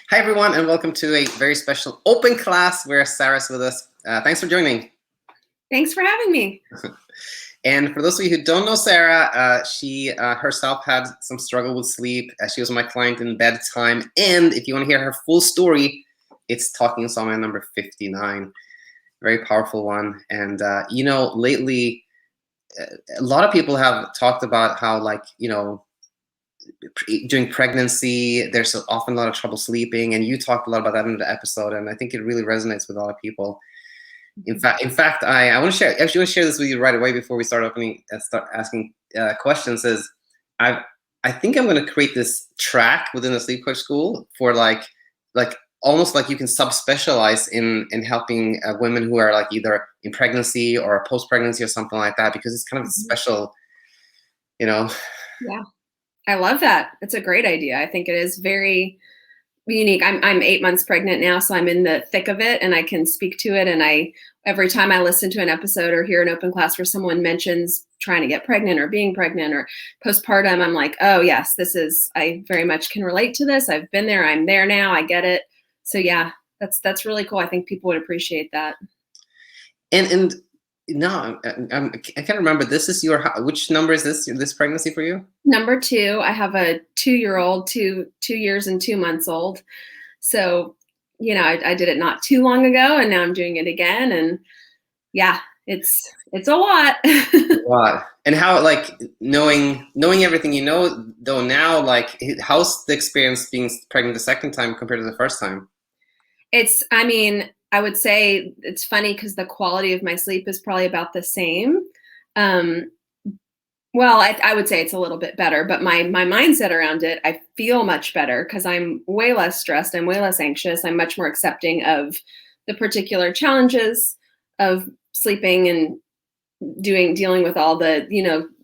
Hi, everyone, and welcome to a very special open class where Sarah's with us. Thanks for joining. Thanks for having me. And for those of you who don't know Sarah, she herself had some struggle with sleep. She was my client in bedtime. And if you want to hear her full story, it's Talking Insomnia number 59. Very powerful one. And, lately, a lot of people have talked about how, during pregnancy, there's often a lot of trouble sleeping, and you talked a lot about that in the episode, and I think it really resonates with a lot of people. In fact, I want to share. Actually, want to share this with you right away before we start asking questions. I think I'm going to create this track within the sleep coach school for like almost like you can subspecialize in helping women who are like either in pregnancy or post pregnancy or something like that, because it's kind of special, Yeah. I love that. It's a great idea. I think it is very unique. I'm 8 months pregnant now, so I'm in the thick of it and I can speak to it. And every time I listen to an episode or hear an open class where someone mentions trying to get pregnant or being pregnant or postpartum, I'm like, oh yes, I very much can relate to this. I've been there. I'm there now. I get it. So yeah, that's really cool. I think people would appreciate that. And no, I can't remember. This is which number is this pregnancy for you? Number 2. I have a 2-year-old, 2 years and 2 months old. So, I did it not too long ago, and now I'm doing it again. And yeah, it's a lot. A lot. And how, knowing everything you know though now, how's the experience being pregnant the second time compared to the first time? I would say it's funny because the quality of my sleep is probably about the same. Well, I would say it's a little bit better, but my mindset around it, I feel much better because I'm way less stressed. I'm way less anxious. I'm much more accepting of the particular challenges of sleeping and dealing with all the,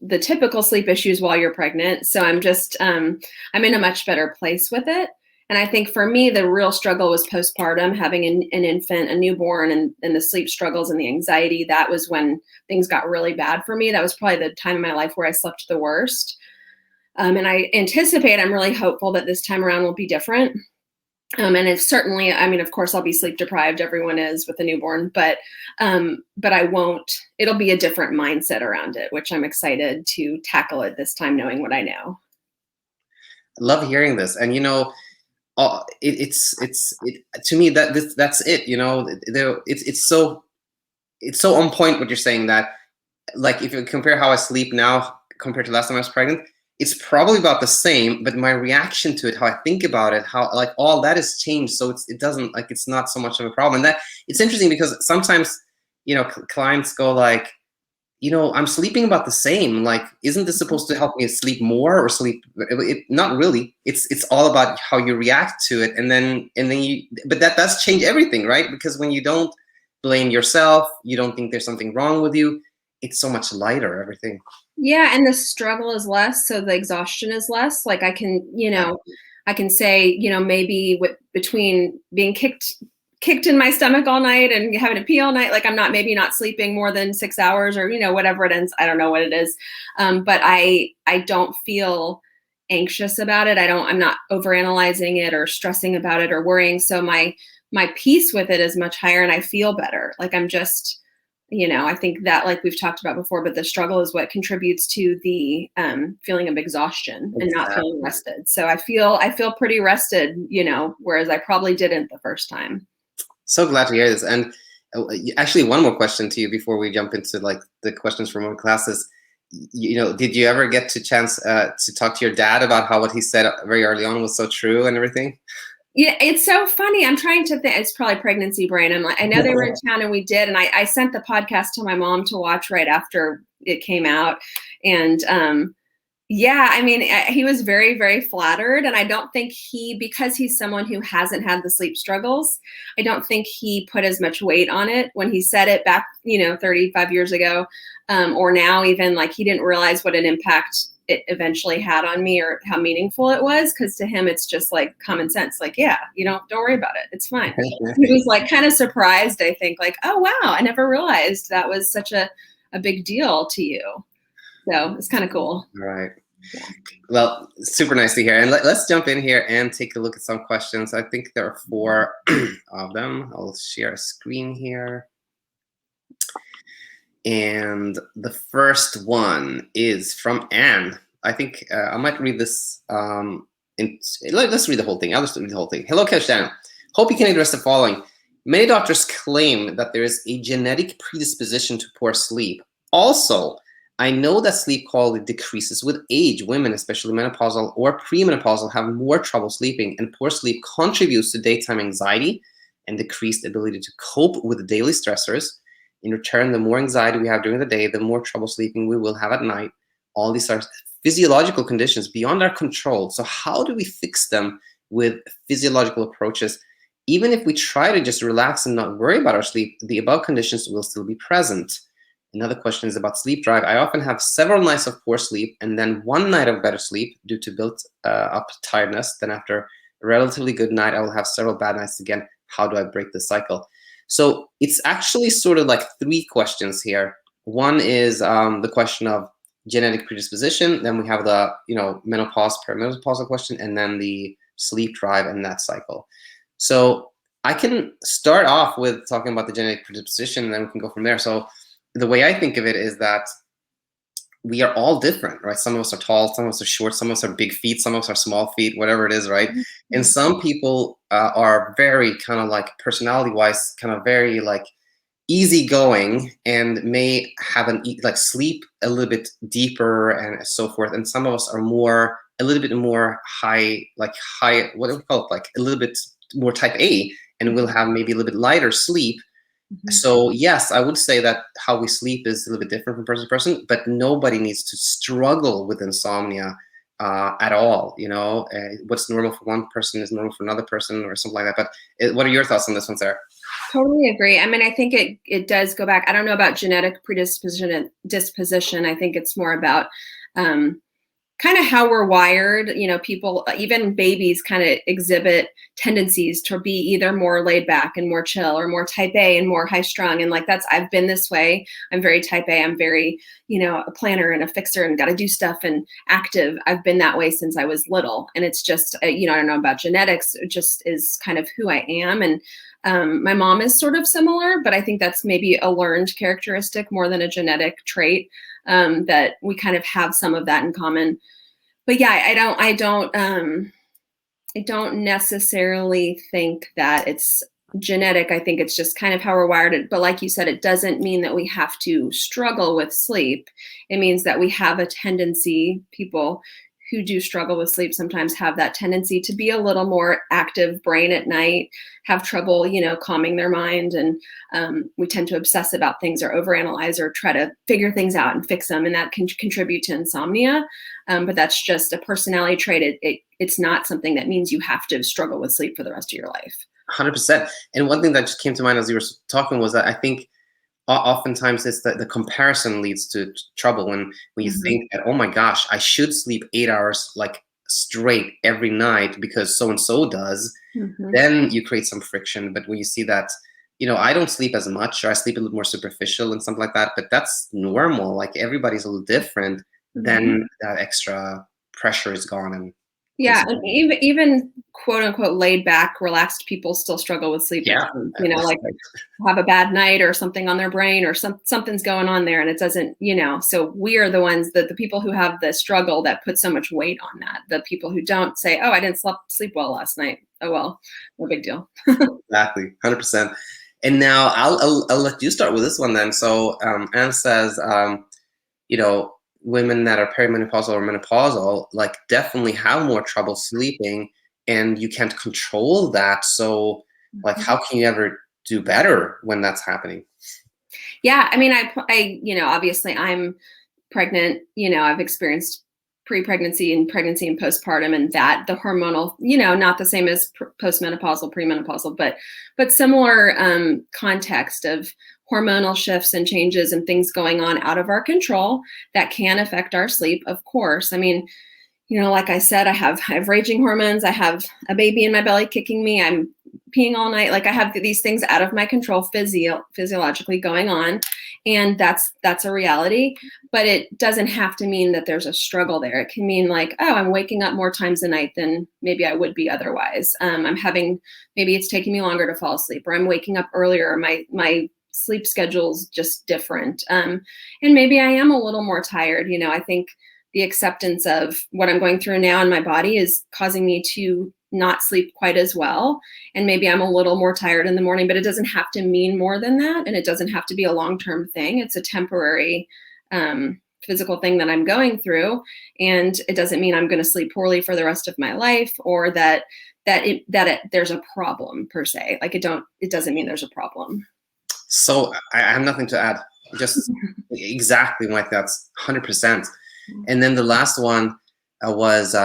the typical sleep issues while you're pregnant. So I'm in a much better place with it. And I think for me, the real struggle was postpartum, having an infant, a newborn, and the sleep struggles and the anxiety. That was when things got really bad for me. That was probably the time in my life where I slept the worst. And I'm really hopeful that this time around will be different. And it's certainly, of course, I'll be sleep deprived. Everyone is with a newborn, but I won't. It'll be a different mindset around it, which I'm excited to tackle it this time, knowing what I know. I love hearing this, and it's to me that's it. It's so on point what you're saying, that if you compare how I sleep now compared to last time I was pregnant, it's probably about the same, but my reaction to it, how I think about it, how all that has changed. So it's not so much of a problem. And that it's interesting because sometimes clients go I'm sleeping about the same. Isn't this supposed to help me sleep more or sleep? Not really. It's all about how you react to it, and then but that does change everything, right? Because when you don't blame yourself, you don't think there's something wrong with you, it's so much lighter, everything. Yeah, and the struggle is less, so the exhaustion is less. I can say, maybe between being kicked in my stomach all night and having to pee all night, I'm not sleeping more than 6 hours or, whatever it is. I don't know what it is. But I don't feel anxious about it. I'm not overanalyzing it or stressing about it or worrying. So my peace with it is much higher and I feel better. I'm just, I think that we've talked about before, but the struggle is what contributes to the feeling of exhaustion and not feeling rested. So I feel pretty rested, whereas I probably didn't the first time. So glad to hear this. And actually, one more question to you before we jump into the questions from our classes. Did you ever get to chance to talk to your dad about how what he said very early on was so true and everything? Yeah, it's so funny. I'm trying to think. It's probably pregnancy brain. I know they were in town and we did. And I sent the podcast to my mom to watch right after it came out. And yeah, he was very, very flattered. And I don't think because he's someone who hasn't had the sleep struggles, I don't think he put as much weight on it when he said it back, 35 years ago, or now even he didn't realize what an impact it eventually had on me or how meaningful it was. Cause to him, it's just common sense. Yeah, don't worry about it. It's fine. He was kind of surprised, I think, oh, wow, I never realized that was such a big deal to you. So it's kind of cool. Right. Yeah. Well, super nice to hear. And let's jump in here and take a look at some questions. I think there are 4 of them. I'll share a screen here. And the first one is from Anne. I think I might read this. Let's read the whole thing. I'll just read the whole thing. Hello, Coach Dan. Hope you can address the following. Many doctors claim that there is a genetic predisposition to poor sleep. Also, I know that sleep quality decreases with age. Women, especially menopausal or premenopausal, have more trouble sleeping, and poor sleep contributes to daytime anxiety and decreased ability to cope with daily stressors. In return, the more anxiety we have during the day, the more trouble sleeping we will have at night. All these are physiological conditions beyond our control. So how do we fix them with physiological approaches? Even if we try to just relax and not worry about our sleep, the above conditions will still be present. Another question is about sleep drive. I often have several nights of poor sleep and then one night of better sleep due to built up tiredness. Then after a relatively good night, I will have several bad nights again. How do I break this cycle? So it's actually sort of like 3 questions here. One is the question of genetic predisposition. Then we have the menopause, perimenopausal question, and then the sleep drive and that cycle. So I can start off with talking about the genetic predisposition, and then we can go from there. So the way I think of it is that we are all different, right? Some of us are tall, some of us are short, some of us are big feet, some of us are small feet, whatever it is, right? Mm-hmm. And some people are very kind of like personality-wise, kind of very like easygoing and may have sleep a little bit deeper and so forth. And some of us are a little bit more high, what do we call it? Like a little bit more type A, and we'll have maybe a little bit lighter sleep. Mm-hmm. So yes, I would say that how we sleep is a little bit different from person to person, but nobody needs to struggle with insomnia at all. What's normal for one person is normal for another person or something like that. But what are your thoughts on this one, Sarah? Totally agree. I mean, I think it does go back. I don't know about genetic predisposition and disposition. I think it's more about kind of how we're wired. People, even babies, kind of exhibit tendencies to be either more laid back and more chill, or more type A and more high strung. And I've been this way. I'm very type A. I'm very, a planner and a fixer and got to do stuff and active. I've been that way since I was little. And it's just, I don't know about genetics. It just is kind of who I am. And my mom is sort of similar, but I think that's maybe a learned characteristic more than a genetic trait, that we kind of have some of that in common. But yeah, I don't necessarily think that it's genetic. I think it's just kind of how we're wired. But like you said, it doesn't mean that we have to struggle with sleep. It means that we have a tendency, people who do struggle with sleep sometimes have that tendency to be a little more active brain at night, have trouble, calming their mind. And we tend to obsess about things or overanalyze or try to figure things out and fix them. And that can contribute to insomnia. But that's just a personality trait. It's not something that means you have to struggle with sleep for the rest of your life. 100%. And one thing that just came to mind as you were talking was that I think oftentimes it's that the comparison leads to trouble when you Mm-hmm. think that, oh my gosh, I should sleep 8 hours like straight every night because so and so does. Mm-hmm. Then you create some friction. But when you see that, I don't sleep as much, or I sleep a little more superficial and something like that, but that's normal. Like everybody's a little different. Mm-hmm. Then that extra pressure is gone. And yeah, and even quote unquote laid back, relaxed people still struggle with sleep. Yeah, have a bad night or something on their brain, or something's going on there, and it doesn't, So we are the ones that the people who have the struggle that put so much weight on that. The people who don't say, "Oh, I didn't sleep well last night." Oh well, no big deal. Exactly, 100%. And now I'll let you start with this one then. So Anne says, women that are perimenopausal or menopausal, like definitely have more trouble sleeping, and you can't control that. So like, how can you ever do better when that's happening? Yeah. I mean, I obviously I'm pregnant, I've experienced pre-pregnancy and pregnancy and postpartum, and that the hormonal, not the same as postmenopausal, premenopausal, but similar context of hormonal shifts and changes and things going on out of our control that can affect our sleep, of course. I mean, like I said, I have raging hormones. I have a baby in my belly kicking me. I'm peeing all night. Like I have these things out of my control physiologically going on, and that's a reality. But it doesn't have to mean that there's a struggle there. It can mean like, oh, I'm waking up more times a night than maybe I would be otherwise. Maybe it's taking me longer to fall asleep, or I'm waking up earlier. My sleep schedule's just different. And maybe I am a little more tired. I think the acceptance of what I'm going through now in my body is causing me to not sleep quite as well. And maybe I'm a little more tired in the morning, but it doesn't have to mean more than that. And it doesn't have to be a long-term thing. It's a temporary physical thing that I'm going through. And it doesn't mean I'm going to sleep poorly for the rest of my life, or that there's a problem per se. Like it doesn't mean there's a problem. So I have nothing to add. Just exactly my thoughts, 100%. And then the last one was,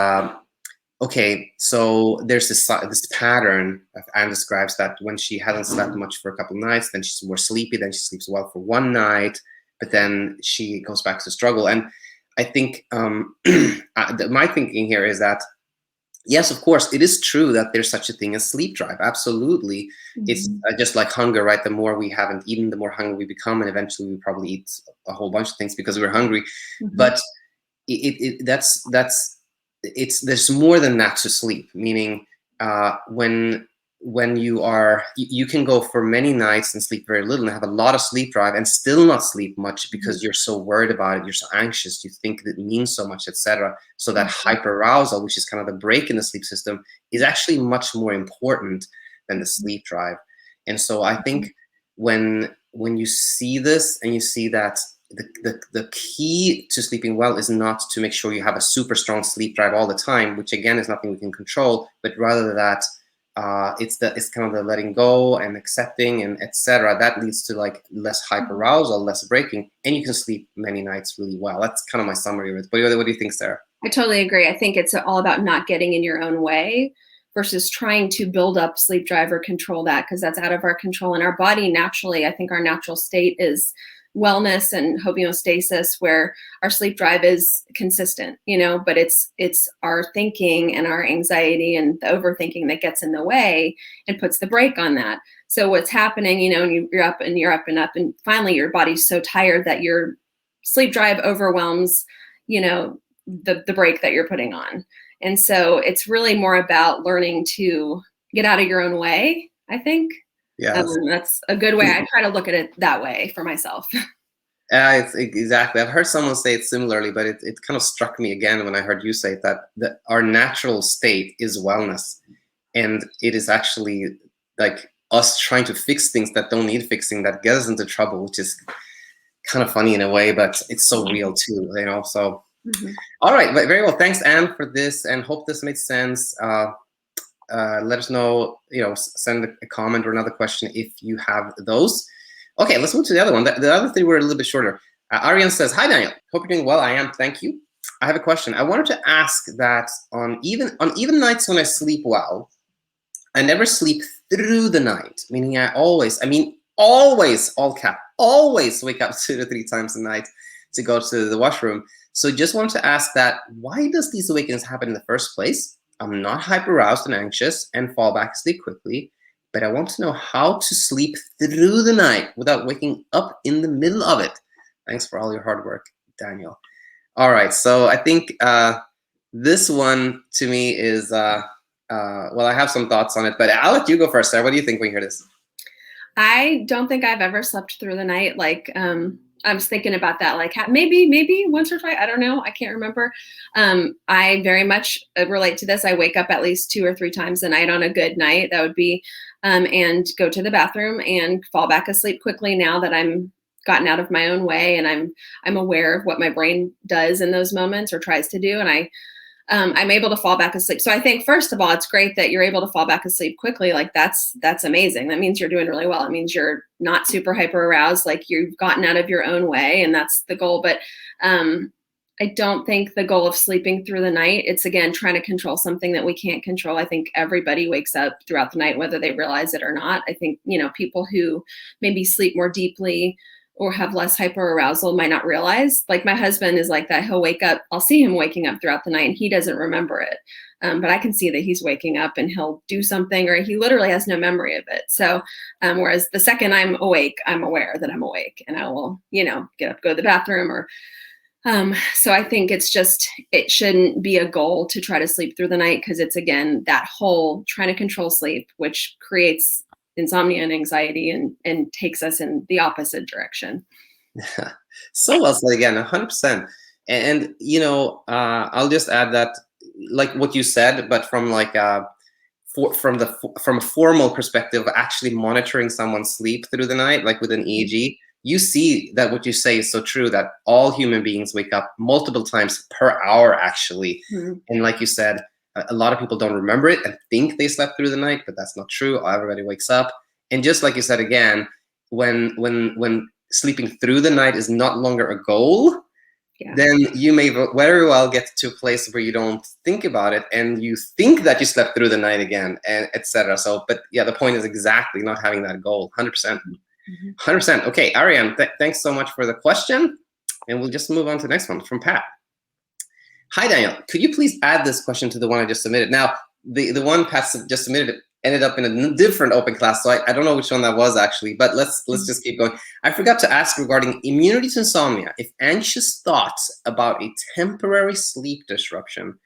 okay, so there's this pattern Anne describes, that when she hasn't slept much for a couple of nights, then she's more sleepy, then she sleeps well for one night, but then she goes back to struggle. And I think my thinking here is that, yes, of course, it is true that there's such a thing as sleep drive. Absolutely. Mm-hmm. It's just like hunger, right? The more we haven't eaten, the more hungry we become, and eventually we probably eat a whole bunch of things because we're hungry. Mm-hmm. But there's more than that to sleep. Meaning, when you can go for many nights and sleep very little and have a lot of sleep drive and still not sleep much because you're so worried about it, you're so anxious, you think it means so much, etc. So that hyperarousal, which is kind of the break in the sleep system, is actually much more important than the sleep drive. And so I think when you see this and you see that the key to sleeping well is not to make sure you have a super strong sleep drive all the time, which again is nothing we can control, but rather that it's kind of the letting go and accepting and etc. That leads to like less hyperarousal, less breaking, and you can sleep many nights really well. That's kind of my summary of it. But what do you think, Sarah? I totally agree. I think it's all about not getting in your own way versus trying to build up sleep drive or control that, because that's out of our control. And our body naturally, I think our natural state is wellness and homeostasis, where our sleep drive is consistent, but it's our thinking and our anxiety and the overthinking that gets in the way and puts the brake on that. So what's happening, and you're up and you're up and up, and finally your body's so tired that your sleep drive overwhelms, the brake that you're putting on. And so it's really more about learning to get out of your own way, I think. Yeah, that's a good way. I try to look at it that way for myself. It's exactly. I've heard someone say it similarly, but it kind of struck me again when I heard you say it, that our natural state is wellness, and it is actually like us trying to fix things that don't need fixing that get us into trouble, which is kind of funny in a way, but it's so real too, So, All right, very well. Thanks, Anne, for this, and hope this makes sense. Let us know, send a comment or another question if you have those. Okay, let's move to the other one. The other three were a little bit shorter. Aryan says, "Hi, Daniel. Hope you're doing well. I am. Thank you. I have a question. I wanted to ask that on even nights when I sleep well, I never sleep through the night. Meaning I always, all cap, always wake up 2 to 3 times a night to go to the washroom. So just wanted to ask that, why does these awakenings happen in the first place? I'm not hyperaroused and anxious and fall back asleep quickly, but I want to know how to sleep through the night without waking up in the middle of it. Thanks for all your hard work, Daniel." All right, so I think this one to me is, well, I have some thoughts on it, but I'll let you go first, Sarah. What do you think when you hear this? I don't think I've ever slept through the night. I was thinking about that, maybe once or twice. I don't know. I can't remember. I very much relate to this. I wake up at least 2 or 3 times a night on a good night. That would be, and go to the bathroom and fall back asleep quickly now that I'm gotten out of my own way and I'm aware of what my brain does in those moments or tries to do. And I'm able to fall back asleep. So I think, first of all, it's great that you're able to fall back asleep quickly. That's amazing. That means you're doing really well. It means you're not super hyper aroused, like you've gotten out of your own way, and that's the goal. But I don't think the goal of sleeping through the night, it's again, trying to control something that we can't control. I think everybody wakes up throughout the night, whether they realize it or not. I think, people who maybe sleep more deeply or have less hyperarousal might not realize. Like my husband is like that. He'll wake up, I'll see him waking up throughout the night and he doesn't remember it. But I can see that he's waking up and he'll do something, or he literally has no memory of it. So, whereas the second I'm awake, I'm aware that I'm awake and I will, get up, go to the bathroom or, so I think it shouldn't be a goal to try to sleep through the night, because it's, again, that whole trying to control sleep, which creates insomnia and anxiety and takes us in the opposite direction. So well said again, 100%. And I'll just add that, like what you said, but from like from a formal perspective, actually monitoring someone's sleep through the night, like with an EEG, you see that what you say is so true, that all human beings wake up multiple times per hour, actually. Mm-hmm. And like you said, a lot of people don't remember it and think they slept through the night, but that's not true. Everybody wakes up. And just like you said again, when sleeping through the night is not longer a goal, Yeah. then you may very well get to a place where you don't think about it and you think that you slept through the night again, and etc. So, but yeah, the point is exactly not having that goal. 100%. 100%. Okay, Aryan, thanks so much for the question. And we'll just move on to the next one from Pat. Hi, Daniel. Could you please add this question to the one I just submitted? Now, the one Pat just submitted ended up in a different open class, so I don't know which one that was actually, but let's just keep going. I forgot to ask regarding immunity to insomnia, if anxious thoughts about a temporary sleep disruption,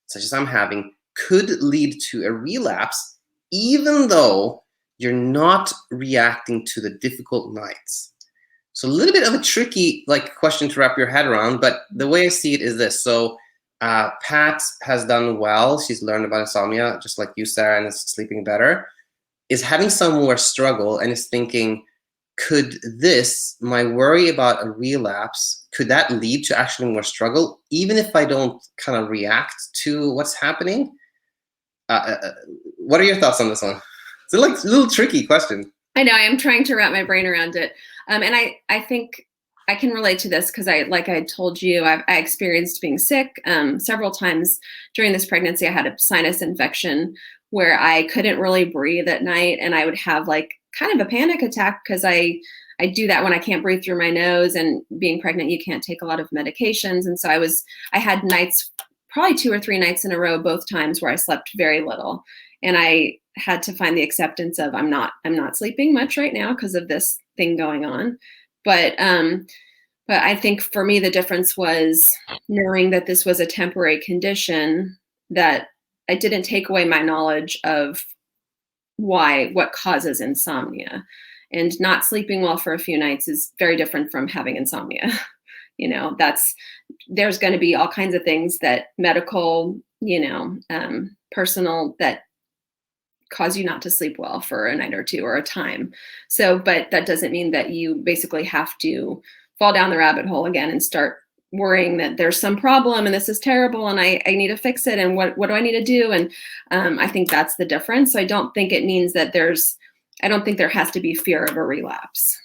such as I'm having, could lead to a relapse, even though you're not reacting to the difficult nights. So a little bit of a tricky question to wrap your head around, but the way I see it is this. So Pat has done well. She's learned about insomnia, just like you, Sarah, and is sleeping better. Is having some more struggle and is thinking, could my worry about a relapse, could that lead to actually more struggle, even if I don't kind of react to what's happening? What are your thoughts on this one? It's a little tricky question. I know. I am trying to wrap my brain around it. And I think I can relate to this because like I told you, I experienced being sick several times during this pregnancy. I had a sinus infection where I couldn't really breathe at night, and I would have kind of a panic attack because I do that when I can't breathe through my nose, and being pregnant, you can't take a lot of medications. And so I had nights, probably 2 or 3 nights in a row, both times, where I slept very little. And I had to find the acceptance of I'm not sleeping much right now because of this thing going on. But I think for me, the difference was knowing that this was a temporary condition, that I didn't take away my knowledge of what causes insomnia. And not sleeping well for a few nights is very different from having insomnia. There's going to be all kinds of things that medical, personal, that cause you not to sleep well for a night or two or a time. So, but that doesn't mean that you basically have to fall down the rabbit hole again and start worrying that there's some problem and this is terrible and I need to fix it and what do I need to do? And I think that's the difference. So I don't think it means that I don't think there has to be fear of a relapse.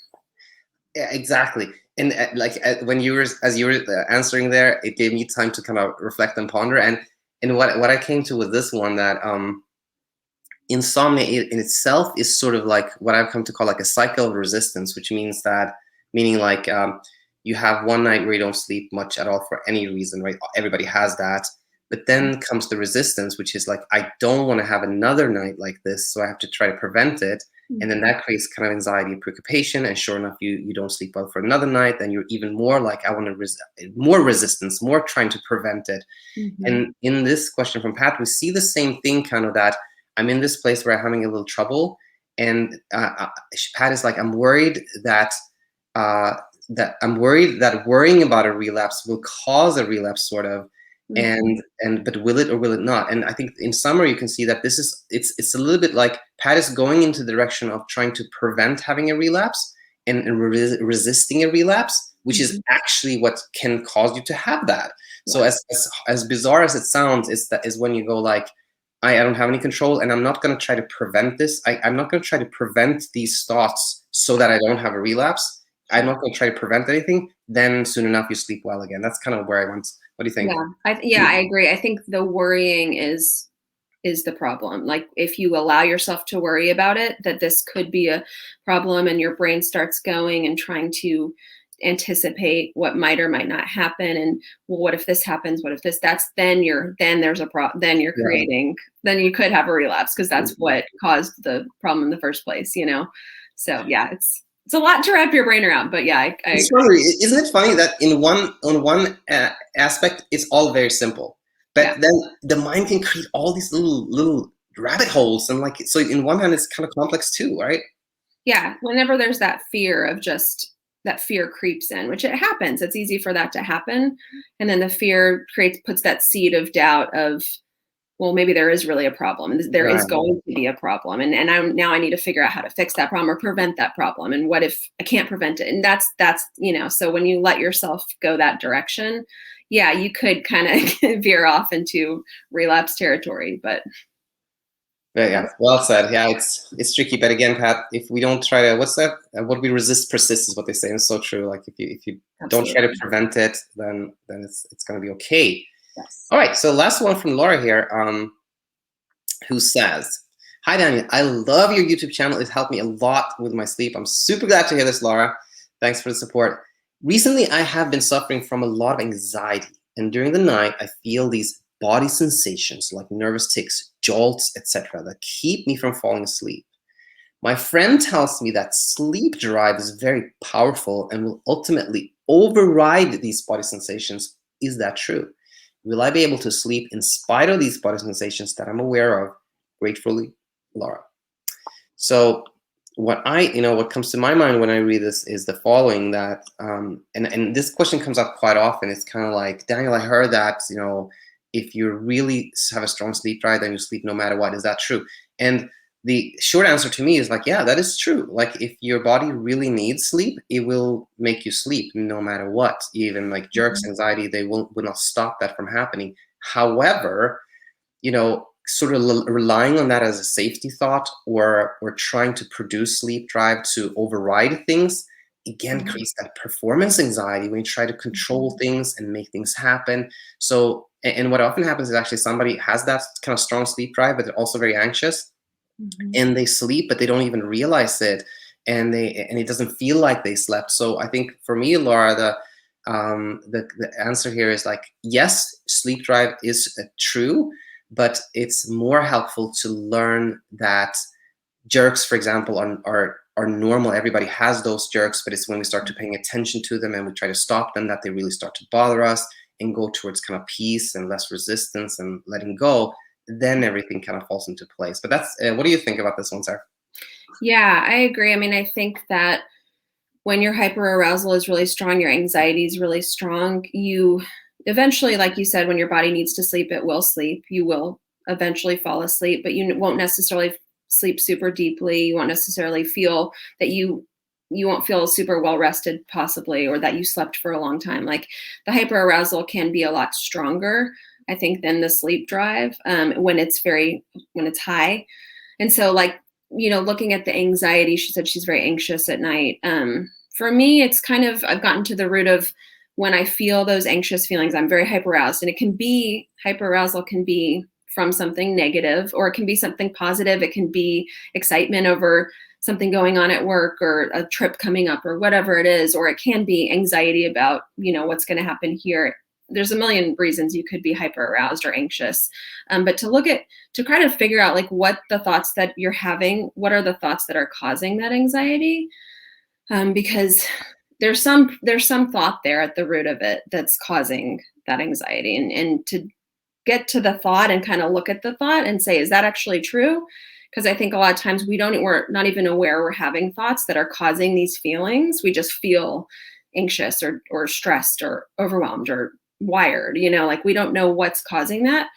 Yeah, exactly. And as you were answering there, it gave me time to kind of reflect and ponder. And what I came to with this one, that insomnia in itself is sort of like what I've come to call a cycle of resistance, which means you have one night where you don't sleep much at all for any reason, right? Everybody has that. But then comes the resistance, which is I don't want to have another night like this, so I have to try to prevent it. Mm-hmm. And then that creates kind of anxiety and preoccupation. And sure enough, you don't sleep well for another night. Then you're even more I want to more resistance, more trying to prevent it. Mm-hmm. And in this question from Pat, we see the same thing, kind of that I'm in this place where I'm having a little trouble. And Pat is I'm worried that worrying about a relapse will cause a relapse, sort of. Mm-hmm. But will it or will it not? And I think in summary, you can see that it's a little bit like Pat is going into the direction of trying to prevent having a relapse and resisting a relapse, which mm-hmm. is actually what can cause you to have that. Yeah. So as bizarre as it sounds, is when you go I don't have any control, and I'm not going to try to prevent this. I'm not going to try to prevent these thoughts so that I don't have a relapse. I'm not going to try to prevent anything. Then soon enough, you sleep well again. That's kind of where I went. What do you think? Yeah, I agree. I think the worrying is is the problem. Like if you allow yourself to worry about it, that this could be a problem, and your brain starts going and trying to anticipate what might or might not happen, and well, what if this happens, what if this, then there's a problem, then you're Yeah. creating, then you could have a relapse, because that's what caused the problem in the first place, so yeah, it's a lot to wrap your brain around, but yeah, I It's agree. funny, isn't it funny that on one aspect it's all very simple, Yeah. but then the mind can create all these little rabbit holes, and like so in one hand it's kind of complex too, right? Yeah, whenever there's that fear of just that fear creeps in, which it happens. It's easy for that to happen. And then the fear puts that seed of doubt of, well, maybe there is really a problem. And there is Right. going to be a problem. And now I need to figure out how to fix that problem or prevent that problem. And what if I can't prevent it? And that's, so when you let yourself go that direction, yeah, you could kind of veer off into relapse territory, but Yeah, well said. Yeah, it's tricky, but again, Pat, if we don't try to, what's that? What we resist persists is what they say, and it's so true. Like if you don't try to absolutely. prevent it, then it's gonna be okay. Yes. All right, so last one from Laura here, who says, "Hi Daniel, I love your YouTube channel. It's helped me a lot with my sleep. I'm super glad to hear this, Laura. Thanks for the support. Recently, I have been suffering from a lot of anxiety, and during the night, I feel these body sensations like nervous tics, jolts, etc., that keep me from falling asleep. My friend tells me that sleep drive is very powerful and will ultimately override these body sensations. Is that true? Will I be able to sleep in spite of these body sensations that I'm aware of? Gratefully, Laura." So what comes to my mind when I read this is the following, that, and this question comes up quite often. It's kind of like, Daniel, I heard that, if you really have a strong sleep drive, then you sleep no matter what. Is that true? And the short answer to me is like, yeah, that is true. Like if your body really needs sleep, it will make you sleep no matter what. Even like jerks, anxiety, they will not stop that from happening. However, sort of relying on that as a safety thought, or trying to produce sleep drive to override things, again, creates that performance anxiety when you try to control things and make things happen. So, and what often happens is actually somebody has that kind of strong sleep drive, but they're also very anxious, and they sleep, but they don't even realize it, and it doesn't feel like they slept. So I think for me, Laura, the answer here is like, yes, sleep drive is true, but it's more helpful to learn that jerks, for example, are normal. Everybody has those jerks, but it's when we start to paying attention to them and we try to stop them that they really start to bother us and go towards kind of peace and less resistance and letting go. Then everything kind of falls into place. But that's what do you think about this one, Sarah? Yeah, I agree. I mean, I think that when your hyperarousal is really strong, your anxiety is really strong, you eventually, like you said, when your body needs to sleep, it will sleep. You will eventually fall asleep, but you won't necessarily sleep super deeply. You won't necessarily feel that you won't feel super well rested possibly, or that you slept for a long time. Like the hyperarousal can be a lot stronger, I think, than the sleep drive when it's high. And so like, looking at the anxiety, she said she's very anxious at night. For me, it's kind of, I've gotten to the root of when I feel those anxious feelings, I'm very hyperaroused, and hyperarousal can be from something negative, or it can be something positive. It can be excitement over something going on at work, or a trip coming up, or whatever it is, or it can be anxiety about, what's going to happen here. There's a million reasons you could be hyper aroused or anxious. But to kind of figure out like what the thoughts that you're having, what are the thoughts that are causing that anxiety? Because there's some thought there at the root of it that's causing that anxiety, and to get to the thought and kind of look at the thought and say, is that actually true? Because I think a lot of times we're not even aware we're having thoughts that are causing these feelings. We just feel anxious or stressed or overwhelmed or wired, like we don't know what's causing that.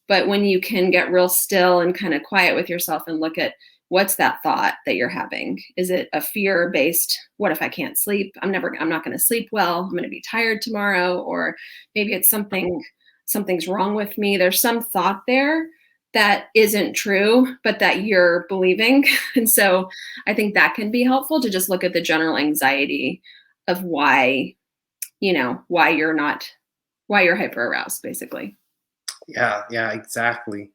But when you can get real still and kind of quiet with yourself and look at what's that thought that you're having? Is it a fear-based, what if I can't sleep? I'm not going to sleep well. I'm going to be tired tomorrow. Or maybe it's something's wrong with me. There's some thought there that isn't true, but that you're believing. And so I think that can be helpful to just look at the general anxiety of why you're hyper aroused, basically. Yeah, exactly.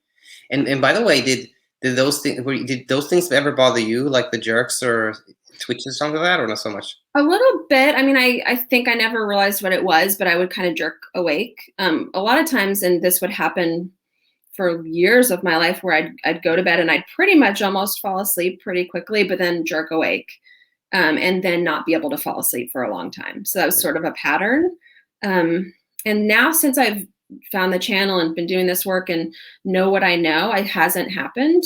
And by the way, did those things ever bother you, like the jerks or twitches, something like that, or not so much? A little bit. I mean, I think I never realized what it was, but I would kind of jerk awake. A lot of times, and this would happen for years of my life, where I'd go to bed and I'd pretty much almost fall asleep pretty quickly, but then jerk awake, and then not be able to fall asleep for a long time. So that was sort of a pattern. And now, since I've found the channel and been doing this work and know what I know, it hasn't happened,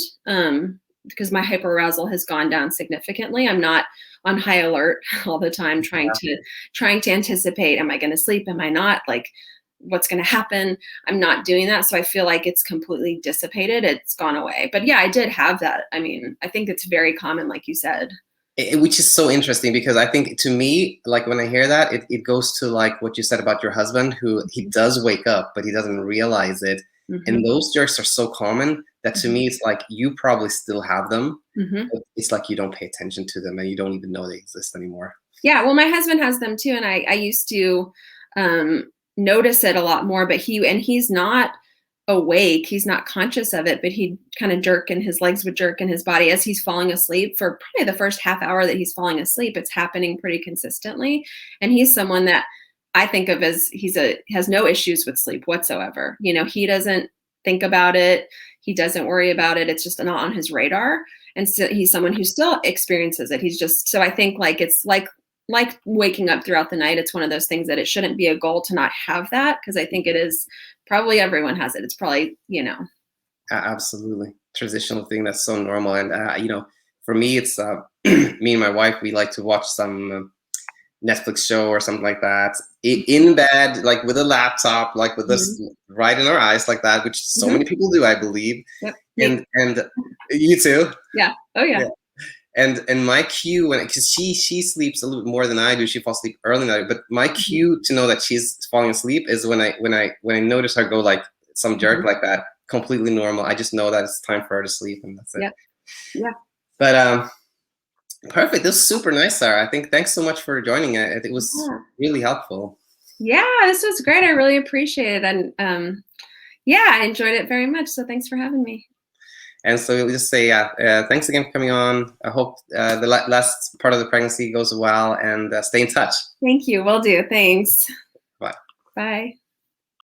because my hyperarousal has gone down significantly. I'm not on high alert all the time, trying to anticipate, am I going to sleep? Am I not? Like, what's going to happen? I'm not doing that. So I feel like it's completely dissipated. It's gone away. But yeah, I did have that. I mean, I think it's very common, like you said. Which is so interesting, because I think, to me, like when I hear that, it goes to like what you said about your husband, who he does wake up, but he doesn't realize it. And those jerks are so common that to me, it's like you probably still have them. But it's like you don't pay attention to them and you don't even know they exist anymore. Yeah, well, my husband has them too, and I used to notice it a lot more, but he's not awake, he's not conscious of it, but he'd kind of jerk, and his legs would jerk in his body as he's falling asleep. For probably the first half hour that he's falling asleep, it's happening pretty consistently. And he's someone that I think of as has no issues with sleep whatsoever. You know, he doesn't think about it, he doesn't worry about it, it's just not on his radar. And so he's someone who still experiences it. He's just, so I think like it's like waking up throughout the night. It's one of those things that it shouldn't be a goal to not have that, because I think it is, probably everyone has it. It's probably, you know. Absolutely. Transitional thing that's so normal. And, you know, for me, it's me and my wife, we like to watch some Netflix show or something like that in bed, like with a laptop, like with this right in our eyes like that, which so many people do, I believe. Yep. And you too. Yeah. Oh yeah. And my cue, because she sleeps a little bit more than I do, she falls asleep early night. But my cue to know that she's falling asleep is when I notice her go like some jerk like that, completely normal. I just know that it's time for her to sleep, and that's it. Yeah. Yeah. But perfect. This was super nice, Sarah. I think thanks so much for joining. I think it was really helpful. Yeah, this was great. I really appreciate it, and yeah, I enjoyed it very much. So thanks for having me. And so we'll just say, thanks again for coming on. I hope the last part of the pregnancy goes well, and stay in touch. Thank you. Will do. Thanks. Bye. Bye.